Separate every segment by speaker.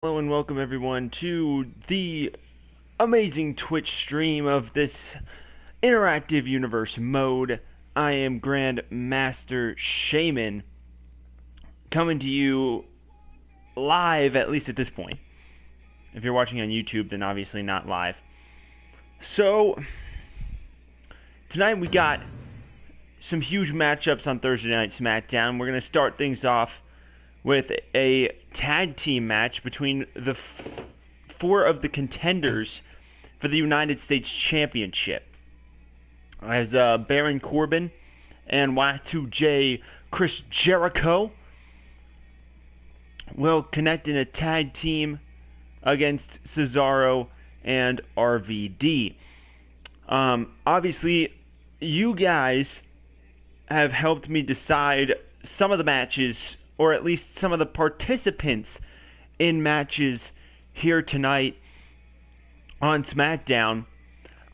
Speaker 1: Hello and welcome everyone to the amazing Twitch stream of this interactive universe mode. I am Grand Master Shaymin, coming to you live, at least at this point. If you're watching on YouTube, then obviously not live. So, tonight we got some huge matchups on Thursday Night Smackdown. We're going to start things off with a tag team match between the four of the contenders for the United States Championship, as Baron Corbin and Y2J Chris Jericho will connect in a tag team against Cesaro and RVD. Obviously, you guys have helped me decide some of the matches, or at least some of the participants in matches here tonight on SmackDown.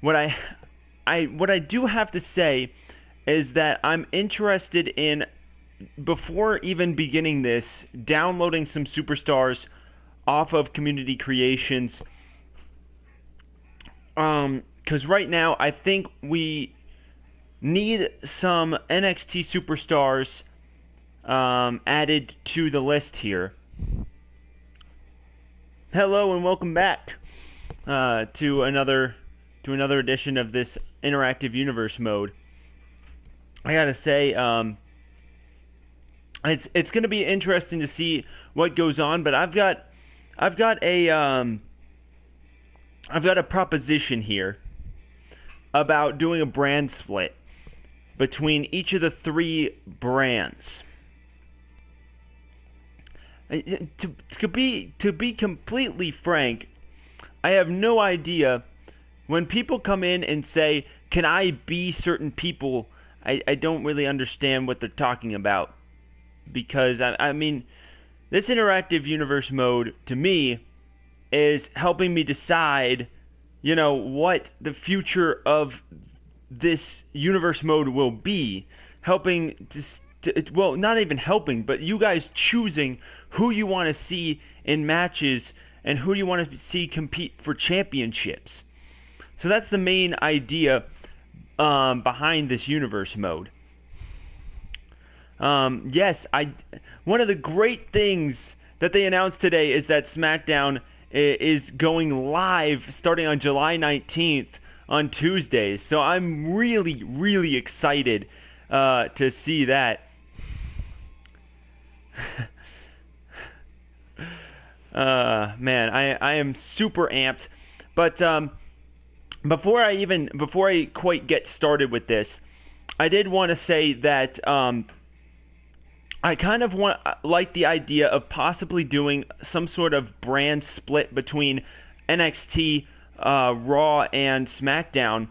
Speaker 1: What I do have to say is that I'm interested in, before even beginning this, downloading some superstars off of Community Creations. Because right now I think we need some NXT superstars added to the list here. Hello and welcome back to another edition of this interactive universe mode. I gotta say, it's gonna be interesting to see what goes on, but I've got a proposition here about doing a brand split between each of the three brands. To be completely frank, I have no idea. When people come in and say, "Can I be certain people?" I don't really understand what they're talking about, because I mean, this interactive universe mode to me is helping me decide, what the future of this universe mode will be, helping well, not even helping, but you guys choosing who you want to see in matches and who you want to see compete for championships. So that's the main idea behind this universe mode. Yes, one of the great things that they announced today is that Smackdown is going live starting on July 19th on Tuesdays. So I'm really, really excited to see that. Man, I am super amped. But before I quite get started with this, I did want to say that I kind of like the idea of possibly doing some sort of brand split between NXT, Raw, and SmackDown,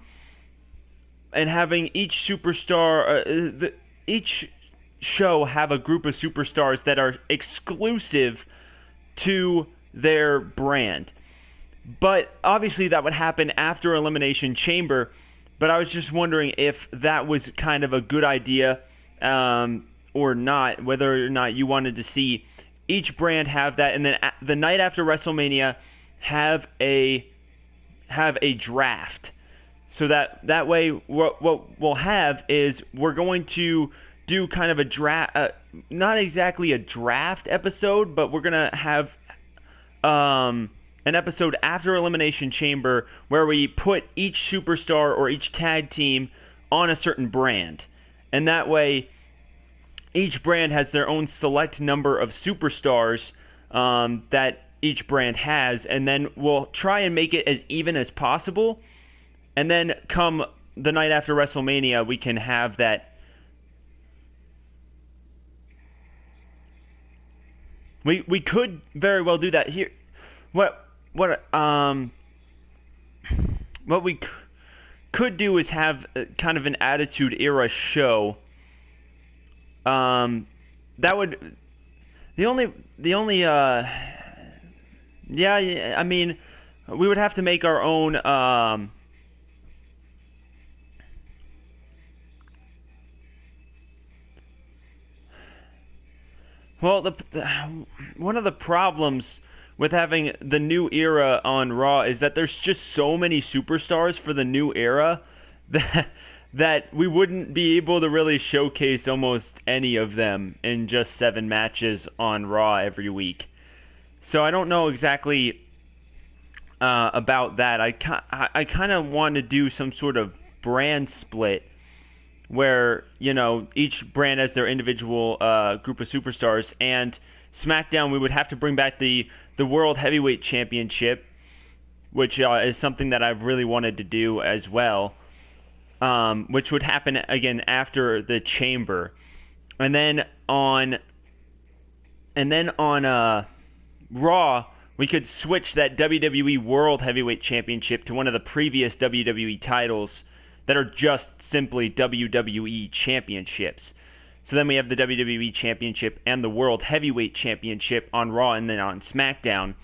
Speaker 1: and having each superstar, each show have a group of superstars that are exclusive to their brand. But obviously that would happen after Elimination Chamber, but I was just wondering if that was kind of a good idea or not, whether or not you wanted to see each brand have that, and then the night after WrestleMania have a draft. So that way what we'll have is we're going to do kind of a draft, not exactly a draft episode, but we're going to have an episode after Elimination Chamber where we put each superstar or each tag team on a certain brand. And that way, each brand has their own select number of superstars that each brand has, and then we'll try and make it as even as possible. And then come the night after WrestleMania, we can have that. We could very well do that here. What we could do is have kind of an Attitude Era show. That would the only yeah, I mean, we would have to make our own well, one of the problems with having the new era on Raw is that there's just so many superstars for the new era that we wouldn't be able to really showcase almost any of them in just 7 matches on Raw every week. So I don't know exactly about that. I kind of want to do some sort of brand split where, each brand has their individual group of superstars. And SmackDown, we would have to bring back the World Heavyweight Championship, which is something that I've really wanted to do as well, which would happen again after the Chamber. And then on Raw, we could switch that WWE World Heavyweight Championship to one of the previous WWE titles that are just simply WWE Championships. So then we have the WWE Championship and the World Heavyweight Championship on Raw and then on SmackDown.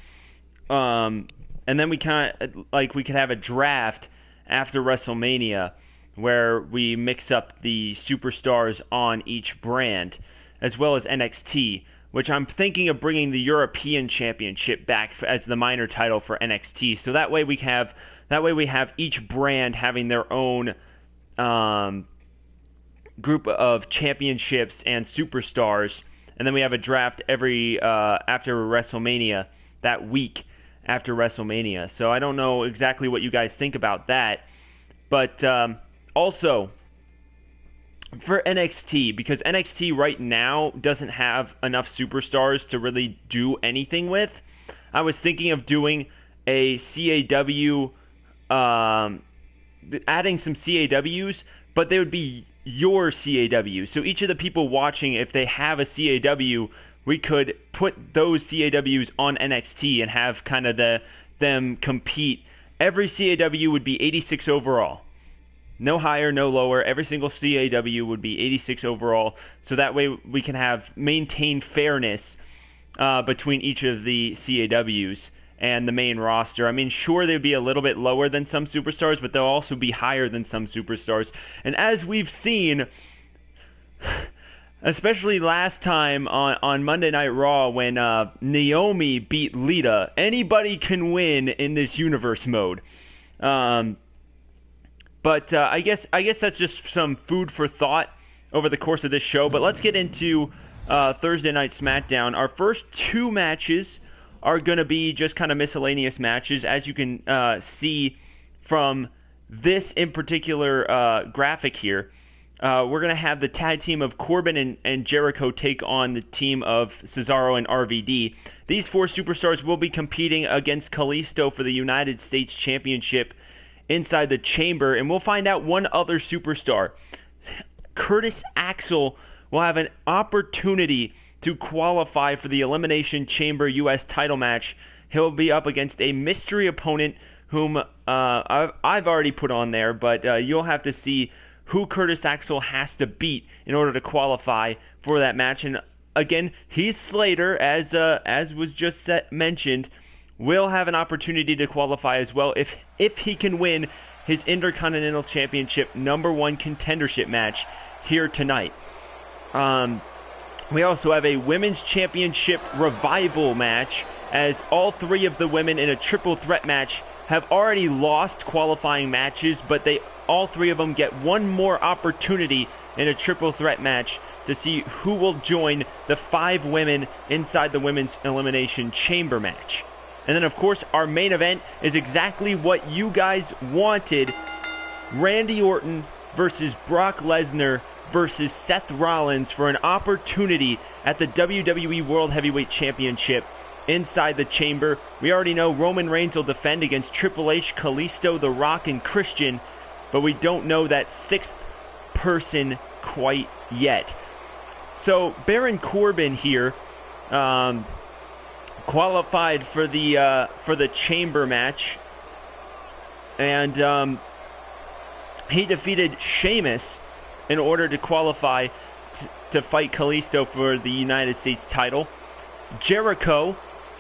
Speaker 1: And then we could have a draft after WrestleMania where we mix up the superstars on each brand, as well as NXT, which I'm thinking of bringing the European Championship back as the minor title for NXT. So that way we have each brand having their own group of championships and superstars, and then we have a draft every after WrestleMania, that week after WrestleMania. So I don't know exactly what you guys think about that, but also for NXT, because NXT right now doesn't have enough superstars to really do anything with, I was thinking of doing a CAW, adding some CAWs, but they would be your CAW. So each of the people watching, if they have a CAW, we could put those CAWs on NXT and have kind of them compete. Every CAW would be 86 overall. No higher, no lower. Every single CAW would be 86 overall. So that way we can maintain fairness between each of the CAWs and the main roster. I mean, sure, they'd be a little bit lower than some superstars, but they'll also be higher than some superstars. And as we've seen, especially last time on Monday Night Raw when Naomi beat Lita, anybody can win in this universe mode. But I guess that's just some food for thought over the course of this show. But let's get into Thursday Night SmackDown. Our first 2 matches are going to be just kind of miscellaneous matches. As you can see from this in particular graphic here, we're going to have the tag team of Corbin and Jericho take on the team of Cesaro and RVD. These 4 superstars will be competing against Kalisto for the United States Championship inside the Chamber, and we'll find out one other superstar. Curtis Axel will have an opportunity to qualify for the Elimination Chamber U.S. title match. He'll be up against a mystery opponent whom I've already put on there, but you'll have to see who Curtis Axel has to beat in order to qualify for that match. And again, Heath Slater, as was just mentioned, will have an opportunity to qualify as well if he can win his Intercontinental Championship #1 contendership match here tonight. We also have a Women's Championship Revival match, as all 3 of the women in a triple threat match have already lost qualifying matches, but all 3 of them get one more opportunity in a triple threat match to see who will join the 5 women inside the Women's Elimination Chamber match. And then, of course, our main event is exactly what you guys wanted. Randy Orton versus Brock Lesnar versus Seth Rollins for an opportunity at the WWE World Heavyweight Championship inside the Chamber. We already know Roman Reigns will defend against Triple H, Kalisto, The Rock, and Christian, but we don't know that 6th person quite yet. So Baron Corbin here qualified for the Chamber match, and he defeated Sheamus in order to qualify to fight Kalisto for the United States title. Jericho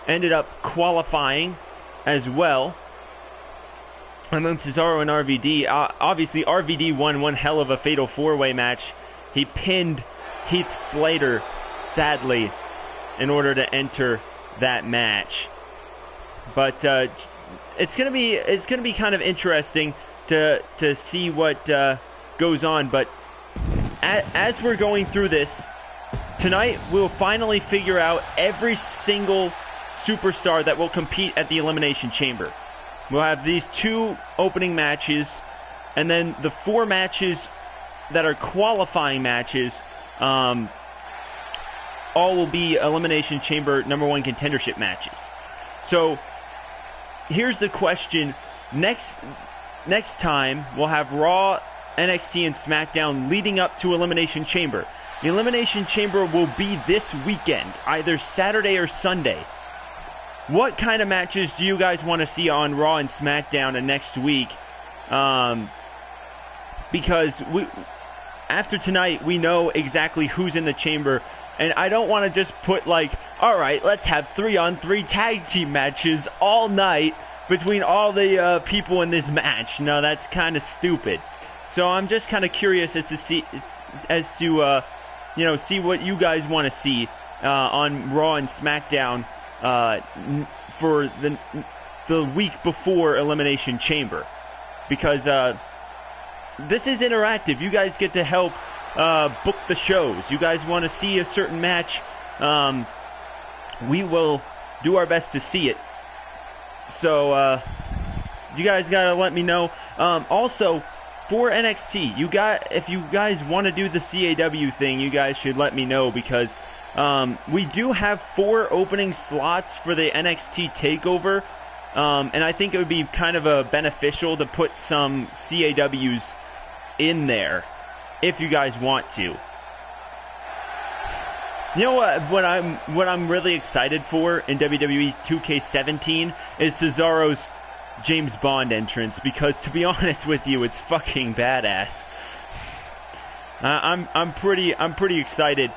Speaker 1: ended up qualifying as well, and then Cesaro and RVD. Obviously, RVD won one hell of a fatal 4-way match. He pinned Heath Slater, sadly, in order to enter that match. But it's gonna be kind of interesting to see what goes on. But as we're going through this tonight, we'll finally figure out every single superstar that will compete at the Elimination Chamber. We'll have these 2 opening matches, and then the 4 matches that are qualifying matches, all will be Elimination Chamber #1 contendership matches. So here's the question. Next time, we'll have Raw, NXT, and SmackDown leading up to Elimination Chamber. The Elimination Chamber will be this weekend, either Saturday or Sunday. What kind of matches do you guys want to see on Raw and SmackDown next week? Because after tonight, we know exactly who's in the chamber. And I don't want to just put like, all right, let's have 3-on-3 tag team matches all night between all the people in this match. No, that's kind of stupid. So I'm just kind of curious as to see what you guys want to see on Raw and SmackDown for the week before Elimination Chamber, because this is interactive. You guys get to help book the shows. You guys want to see a certain match, we will do our best to see it. So you guys gotta let me know. Also, for NXT, if you guys want to do the CAW thing, you guys should let me know, because we do have 4 opening slots for the NXT TakeOver, and I think it would be kind of beneficial to put some CAWs in there if you guys want to. You know what I'm really excited for in WWE 2K17 is Cesaro's James Bond entrance, because to be honest with you, it's fucking badass. I'm pretty excited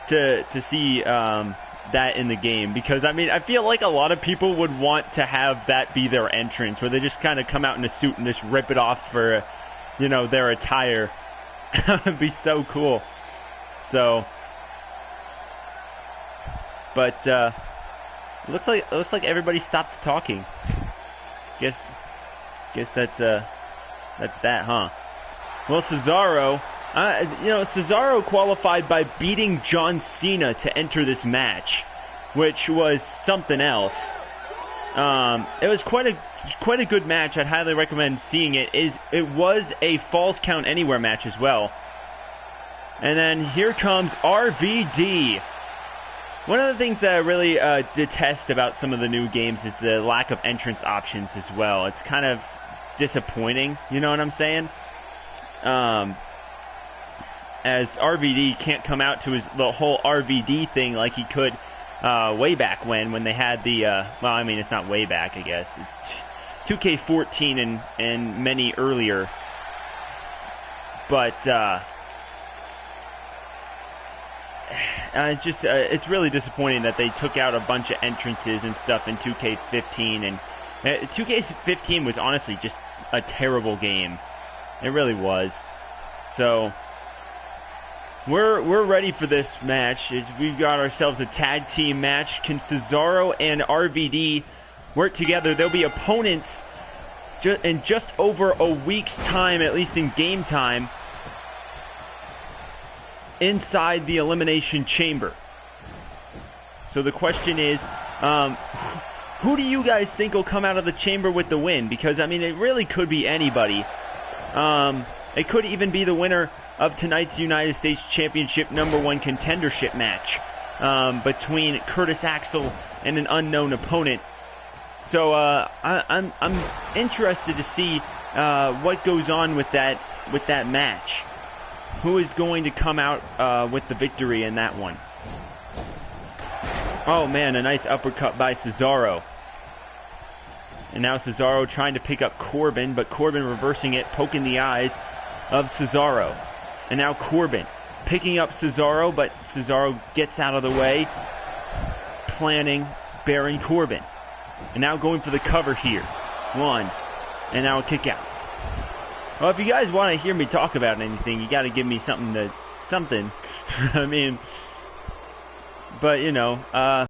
Speaker 1: to see that in the game, because I mean, I feel like a lot of people would want to have that be their entrance, where they just kind of come out in a suit and just rip it off for, their attire. It'd be so cool. So, but looks like everybody stopped talking. Guess that's that, huh? Well, Cesaro, Cesaro qualified by beating John Cena to enter this match, which was something else. It was quite a good match. I'd highly recommend seeing it. It was a Falls Count Anywhere match as well. And then here comes RVD. One of the things that I really detest about some of the new games is the lack of entrance options as well. It's kind of disappointing, you know what I'm saying? As RVD can't come out to the whole RVD thing like he could way back when they had the, well, I mean, it's not way back, I guess. It's 2K14 and many earlier. But it's really disappointing that they took out a bunch of entrances and stuff in 2K15, and 2K15 was honestly just a terrible game. It really was. So we're ready for this match. We've got ourselves a tag team match. Can Cesaro and RVD work together? They'll be opponents in just over a week's time, at least in game time, inside the Elimination Chamber. So the question is, who do you guys think will come out of the chamber with the win? Because, I mean, it really could be anybody. It could even be the winner of tonight's United States Championship #1 contendership match between Curtis Axel and an unknown opponent. So I'm interested to see what goes on with that match. Who is going to come out with the victory in that one? Oh man, a nice uppercut by Cesaro. And now Cesaro trying to pick up Corbin, but Corbin reversing it, poking the eyes of Cesaro. And now Corbin picking up Cesaro, but Cesaro gets out of the way, planning Baron Corbin. And now going for the cover here. One. And now a kick out. Well, if you guys want to hear me talk about anything, you got to give me something. I mean, but